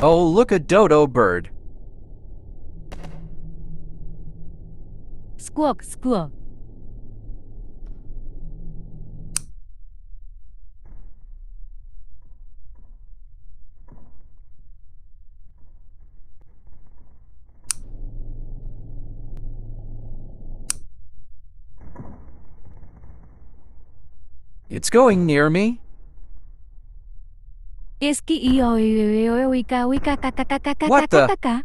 Oh, look a dodo bird. Squawk, squawk. It's going near me. Iski iyo wika wika What the? kaka.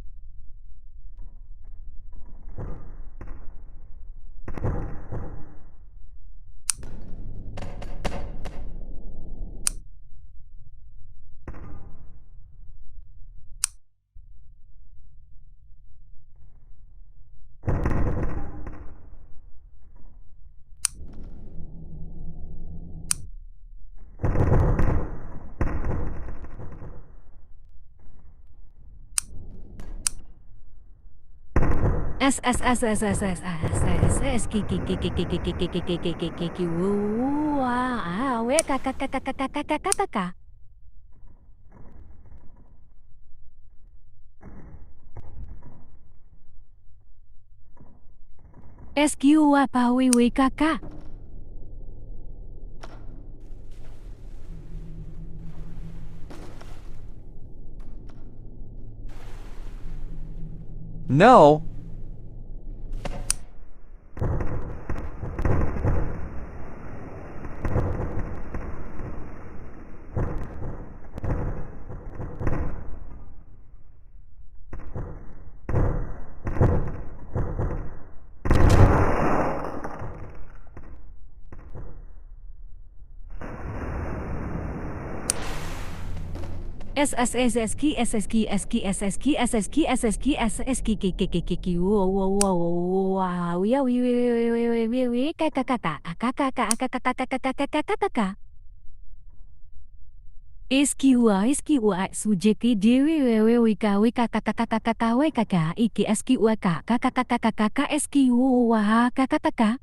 Kaka. No. Iskiwa sujeki dewi wewe wika wika kaka iki eskiwa kaka eskiwa kaka